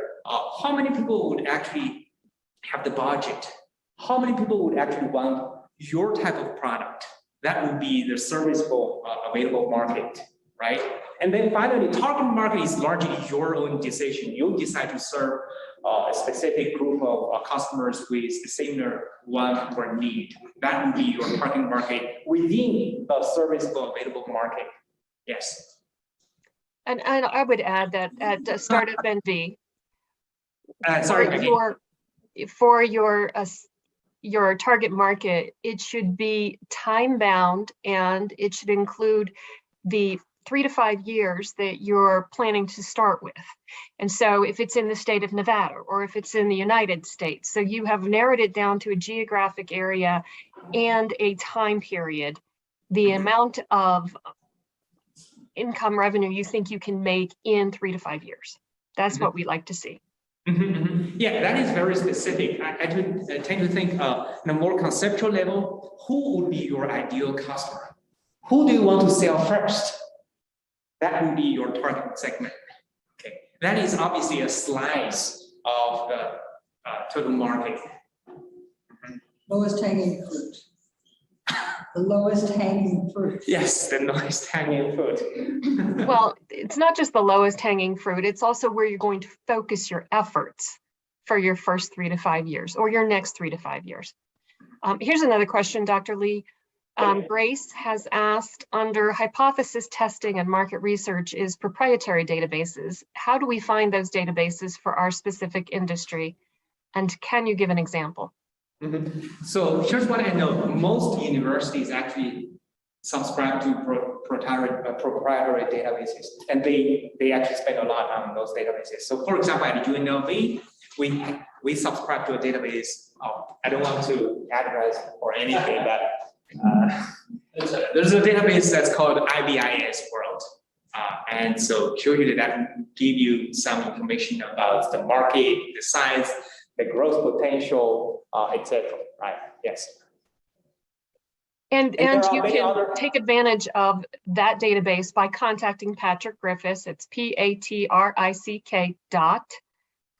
how many people would actually have the budget? How many people would actually want your type of product? That would be the serviceable available market, right? And then finally, target market is largely your own decision. You decide to serve a specific group of customers with similar want or need. That would be your target market within the serviceable available market. Yes. And I would add that at Startup NV, for your target market, it should be time bound and it should include the 3 to 5 years that you're planning to start with. And so if it's in the state of Nevada or if it's in the United States, so you have narrowed it down to a geographic area and a time period, the amount of income revenue you think you can make in 3 to 5 years. That's what we like to see. Yeah, that is very specific. I tend to think on a more conceptual level, who would be your ideal customer? Who do you want to sell first? That would be your target segment. Okay, that is obviously a slice of the total market. Lowest hanging fruit. The lowest hanging fruit. Yes, the lowest hanging fruit. Well, it's not just the lowest hanging fruit, it's also where you're going to focus your efforts for your first 3 to 5 years or your next 3 to 5 years. Here's another question, Dr. Lee. Grace has asked, under hypothesis testing and market research is proprietary databases. How do we find those databases for our specific industry? And can you give an example? So here's what I know. Most universities actually subscribe to proprietary databases, and they actually spend a lot on those databases. So for example, at UNLV, we subscribe to a database. I don't want to advertise or anything, but there's a database that's called IBIS World. And so usually that give you some information about the market, the size, the growth potential, etc. Right? Yes. And you can take other advantage of that database by contacting Patrick Griffis. It's PATRICK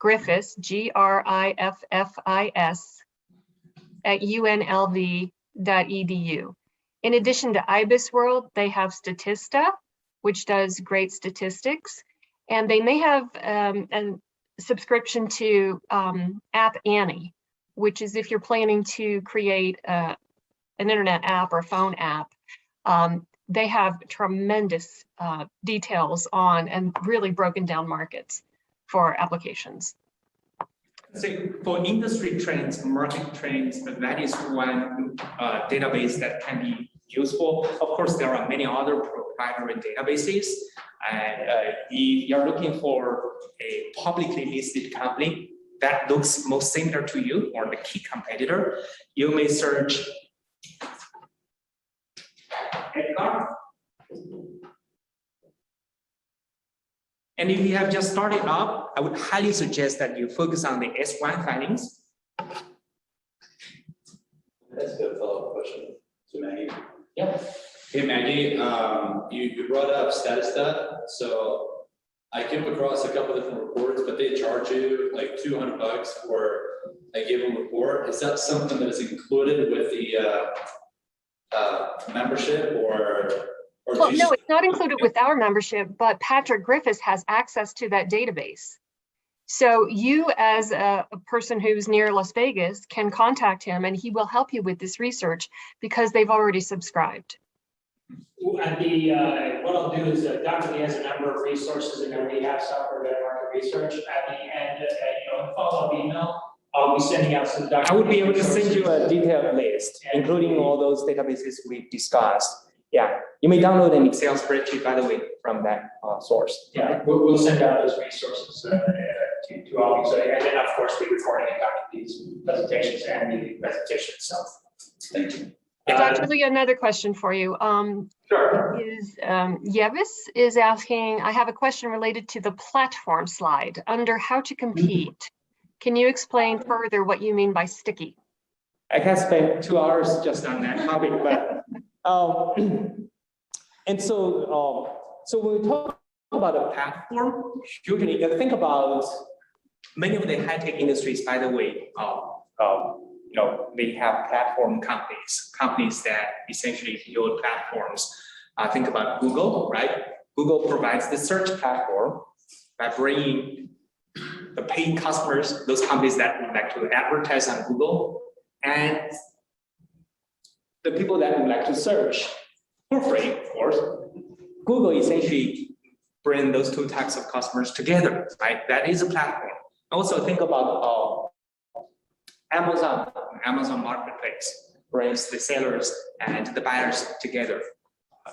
Griffis, GRIFFIS at UNLV.edu. In addition to IBIS World, they have Statista, which does great statistics, and they may have a subscription to App Annie, which is if you're planning to create an internet app or phone app. They have tremendous details on and really broken down markets for applications. So for industry trends, market trends, that is one database that can be useful. Of course, there are many other proprietary databases. And if you're looking for a publicly listed company that looks most similar to you or the key competitor, you may search Edgar. And if you have just started up, I would highly suggest that you focus on the S1 filings. That's a good follow-up question to Maggie. Yeah. Hey Maggie, you brought up Statista, so I came across a couple different reports, but they charge you like $200 for a given report. Is that something that is included with the membership, or Well, no, it's not included with our membership, but Patrick Griffis has access to that database. So you, as a person who's near Las Vegas, can contact him and he will help you with this research because they've already subscribed. At what I'll do is Dr. Lee has a number of resources, and then we have some for the market research. At the end, in follow-up email, I'll be sending out some. I would be able to send you a detailed list, including all those databases we've discussed. Yeah, you may download an Excel spreadsheet, by the way, from that source. Yeah, we'll send out those resources to all of you. So, and then of course, we're recording and conducting these presentations and the presentation itself. Thank you. Dr. Lee, another question for you. Sure. Yevis is asking, I have a question related to the platform slide under how to compete. Can you explain further what you mean by sticky? I can spend 2 hours just on that topic, but and so when we talk about a platform, usually you think about many of the high-tech industries, by the way, they have platform companies that essentially build platforms. Think about Google, right? Google provides the search platform by bringing the paid customers, those companies that would like to advertise on Google, and the people that would like to search for free, of course. Google essentially bring those two types of customers together, right? That is a platform. Also think about Amazon Marketplace brings the sellers and the buyers together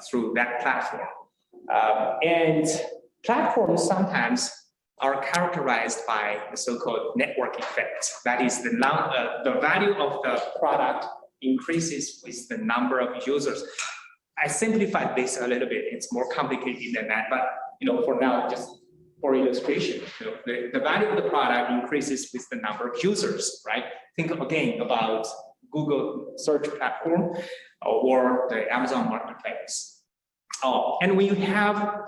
through that platform. And platforms sometimes are characterized by the so-called network effect. That is the value of the product increases with the number of users. I simplified this a little bit. It's more complicated than that, but for now, just for illustration, the value of the product increases with the number of users, right? Think again about Google search platform or the Amazon marketplace. And when you have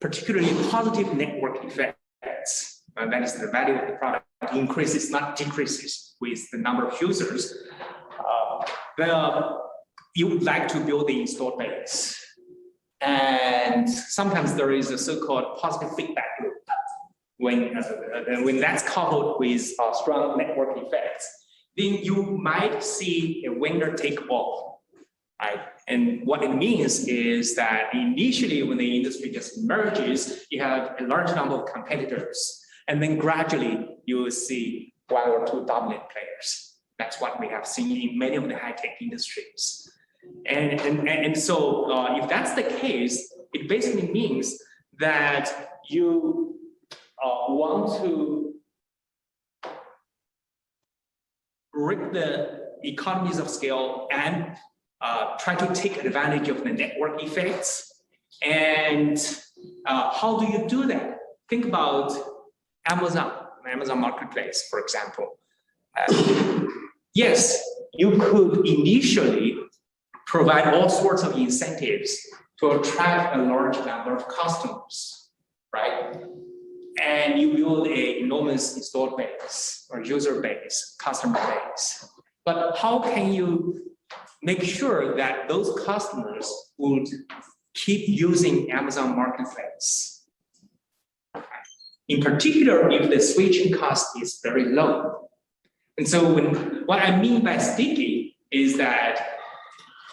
particularly positive network effects, that is the value of the product increases, not decreases with the number of users, you would like to build the install base. And sometimes there is a so-called positive feedback loop. When that's coupled with strong network effects, then you might see a winner take all, right? And what it means is that initially when the industry just emerges, you have a large number of competitors, and then gradually you will see one or two dominant players. That's what we have seen in many of the high-tech industries. And so if that's the case, it basically means that you want to reap the economies of scale and try to take advantage of the network effects. And how do you do that? Think about Amazon Marketplace, for example. Yes, you could initially provide all sorts of incentives to attract a large number of customers, right? And you build an enormous installed base or user base, customer base. But how can you make sure that those customers would keep using Amazon Marketplace? In particular, if the switching cost is very low. And so what I mean by sticky is that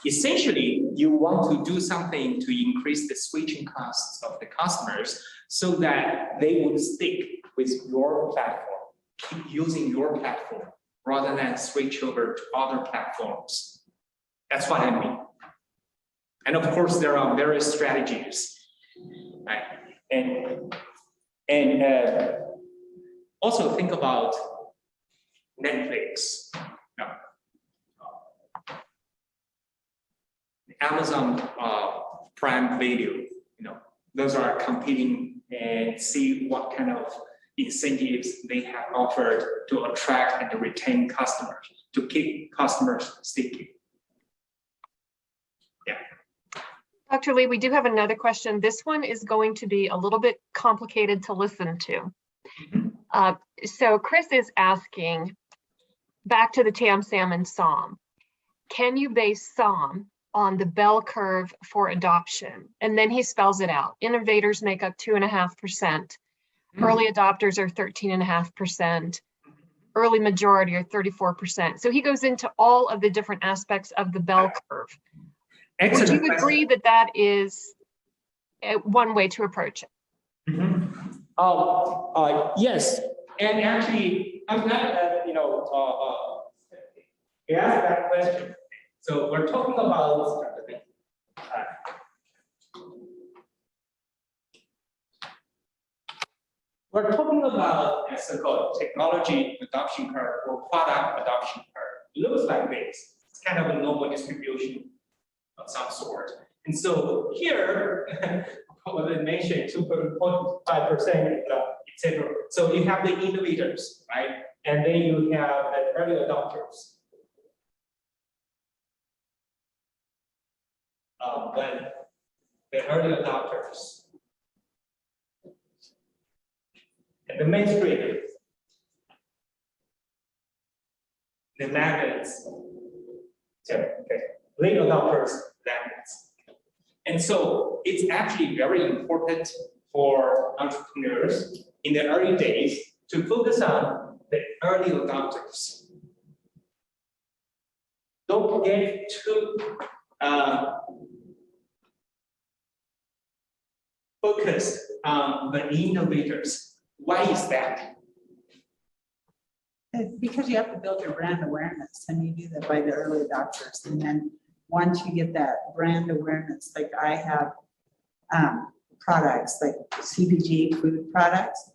essentially you want to do something to increase the switching costs of the customers so that they would stick with your platform, keep using your platform rather than switch over to other platforms. That's what I mean. And of course, there are various strategies, right? And also think about Netflix, Amazon Prime Video, those are competing, and see what kind of incentives they have offered to attract and to retain customers, to keep customers sticky. Yeah. Dr. Li, we do have another question. This one is going to be a little bit complicated to listen to. So Chris is asking, back to the TAM, SAM, and SOM. Can you base SOM on the bell curve for adoption? And then he spells it out. Innovators make up 2.5%. Early adopters are 13.5%. Early majority are 34%. So he goes into all of the different aspects of the bell curve. Excellent. Would you agree that that is one way to approach it? Yes, and actually, I'm glad that you asked that question. So we're talking about a so-called technology adoption curve or product adoption curve. It looks like this. It's kind of a normal distribution of some sort. And so here, what I mentioned, 2.5%, etc. So you have the innovators, right? And then you have the early adopters. When the early adopters and the mainstream, the laggards, late adopters, laggards. And so it's actually very important for entrepreneurs in the early days to focus on the early adopters. Don't get too focused on the innovators. Why is that? Because you have to build your brand awareness, and you do that by the early adopters. And then once you get that brand awareness, like I have products, like CPG food products.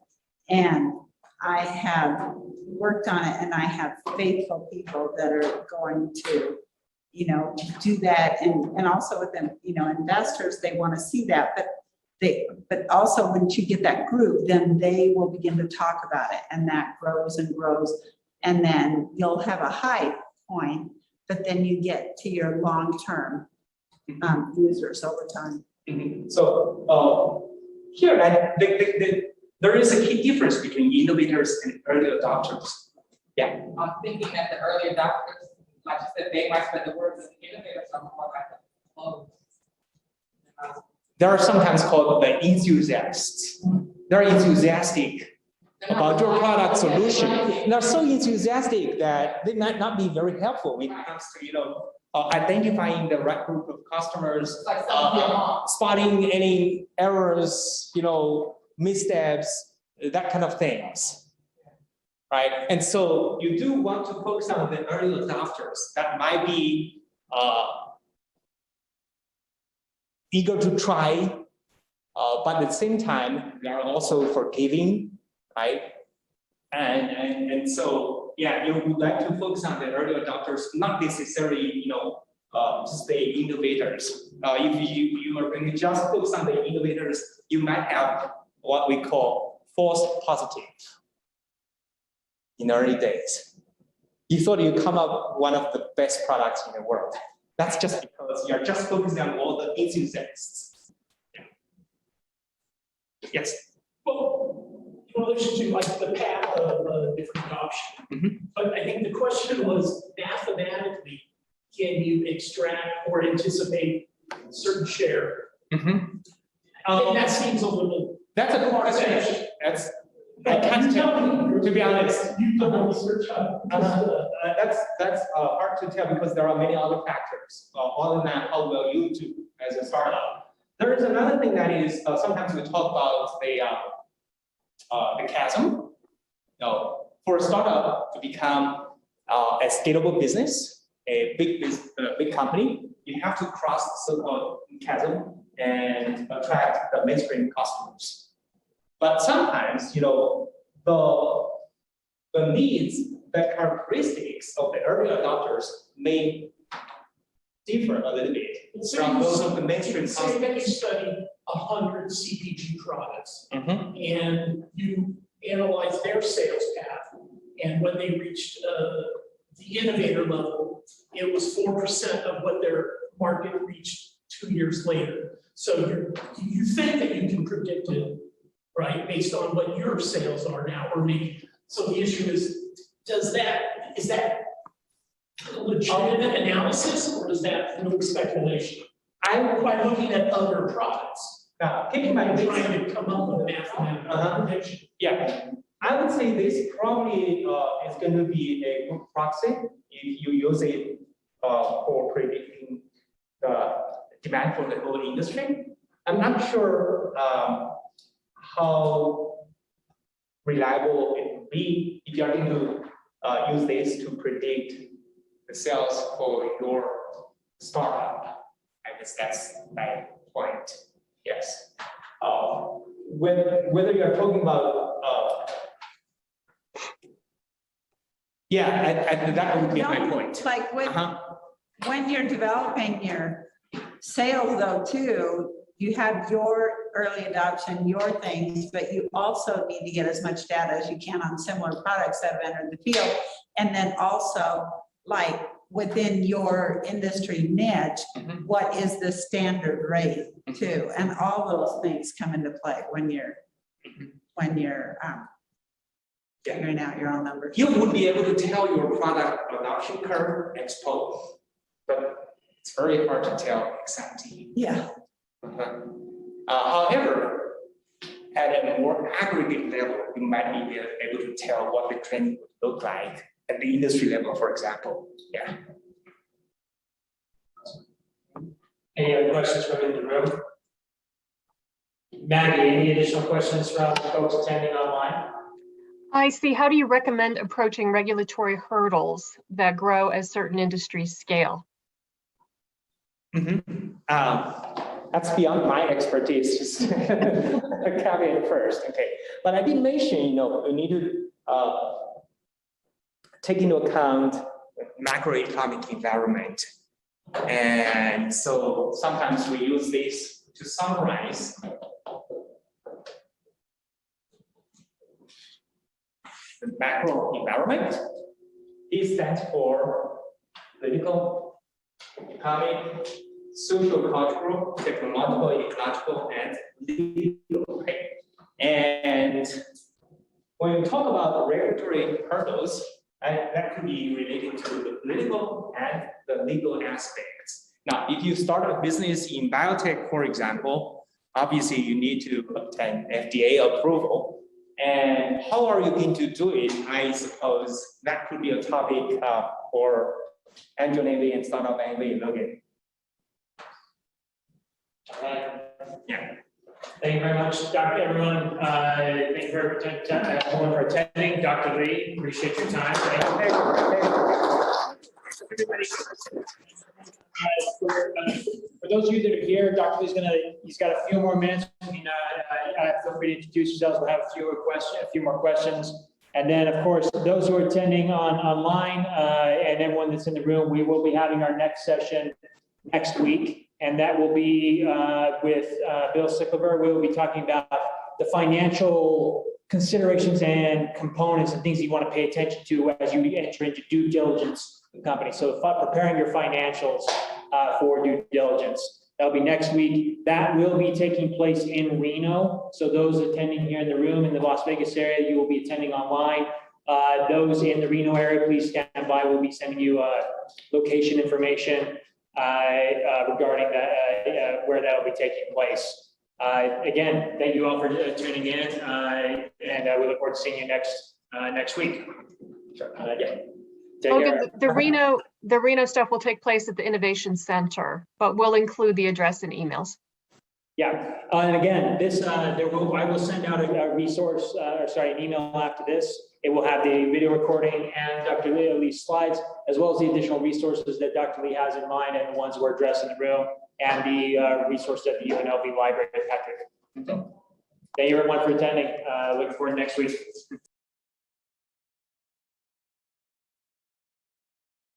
And I have worked on it, and I have faithful people that are going to, you know, do that. And also with them, you know, investors, they want to see that, but also once you get that group, then they will begin to talk about it, and that grows and grows. And then you'll have a high point, but then you get to your long-term users over time. So here, there is a key difference between innovators and early adopters. Yeah. I'm thinking that the early adopters, like you said, they might spend the words as the innovators are more like the close. They are sometimes called the enthusiasts. They're enthusiastic about your product solution. They're so enthusiastic that they might not be very helpful when it comes to, you know, identifying the right group of customers, spotting any errors, you know, missteps, that kind of things, right? And so you do want to focus on the early adopters that might be eager to try, but at the same time, they are also forgiving, right? And so, yeah, you would like to focus on the early adopters, not necessarily, you know, just the innovators. If you are going to just focus on the innovators, you might have what we call false positive in early days. You thought you come up one of the best products in the world. That's just because you're just focusing on all the enthusiasts. Yeah. Yes. Well, in relation to like the path of different adoption, but I think the question was mathematically, can you extract or anticipate a certain share? And that seems a little. That's a question. I can't tell, to be honest. You've done research on That's hard to tell because there are many other factors other than how well you do as a startup. There is another thing that is sometimes we talk about the chasm. For a startup to become a scalable business, a big company, you have to cross the so-called chasm and attract the mainstream customers. But sometimes, you know, the needs, the characteristics of the early adopters may differ a little bit from those of the mainstream customers. Say that you study 100 CPG products and you analyze their sales path, and when they reached the innovator level, it was 4% of what their market reached 2 years later. So you think that you can predict it, right, based on what your sales are now, or maybe. So the issue is that a legitimate analysis, or is that no speculation? By looking at other products, Keep in mind, trying to come up with a mathematical prediction. Yeah, I would say this probably is going to be a good proxy if you use it for predicting the demand for the whole industry. I'm not sure how reliable it will be if you're going to use this to predict the sales for your startup. I guess that's my point. Yes. Whether you're talking about, that would be my point. Like when you're developing your sales though too, you have your early adoption, your things, but you also need to get as much data as you can on similar products that have entered the field. And then also, like within your industry niche, what is the standard rate too? And all those things come into play when you're figuring out your own numbers. You would be able to tell your product adoption curve ex post, but it's very hard to tell exactly. Yeah. However, at a more aggregate level, you might be able to tell what the trend would look like at the industry level, for example. Yeah. Any other questions from in the room? Maggie, any additional questions from folks attending online? I see. How do you recommend approaching regulatory hurdles that grow as certain industries scale? That's beyond my expertise, just a caveat first, okay. But I did mention, you need to take into account the macroeconomic environment. And so sometimes we use this to summarize the macro environment. It stands for political, economic, social, cultural, technological, ecological, and legal. Okay? And when we talk about regulatory hurdles, that could be related to the political and the legal aspects. Now, if you start a business in biotech, for example, obviously you need to obtain FDA approval. And how are you going to do it? I suppose that could be a topic for AngelNV and Startup NV login. Yeah. Thank you very much, Dr. Everyone. Thank you for everyone for attending. Dr. Lee, appreciate your time. Thank you. Everybody. For those of you that are here, Dr. Lee's he's got a few more minutes. Feel free to introduce yourselves. We'll have a few more questions. And then, of course, those who are attending online and everyone that's in the room, we will be having our next session next week. And that will be with Bill Sicklever. We will be talking about the financial considerations and components and things you want to pay attention to as you enter into due diligence of the company. So preparing your financials for due diligence. That'll be next week. That will be taking place in Reno. So those attending here in the room in the Las Vegas area, you will be attending online. Those in the Reno area, please stand by. We'll be sending you location information regarding where that will be taking place. Again, thank you all for tuning in, and we look forward to seeing you next week. Yeah. Logan, the Reno stuff will take place at the Innovation Center, but we'll include the address in emails. Yeah, and again, I will send out a resource, an email after this. It will have the video recording and Dr. Lee's slides, as well as the additional resources that Dr. Lee has in mind and the ones we're addressing in the room, and the resources at the UNLV library, Patrick. Thank you everyone for attending. Looking forward to next week.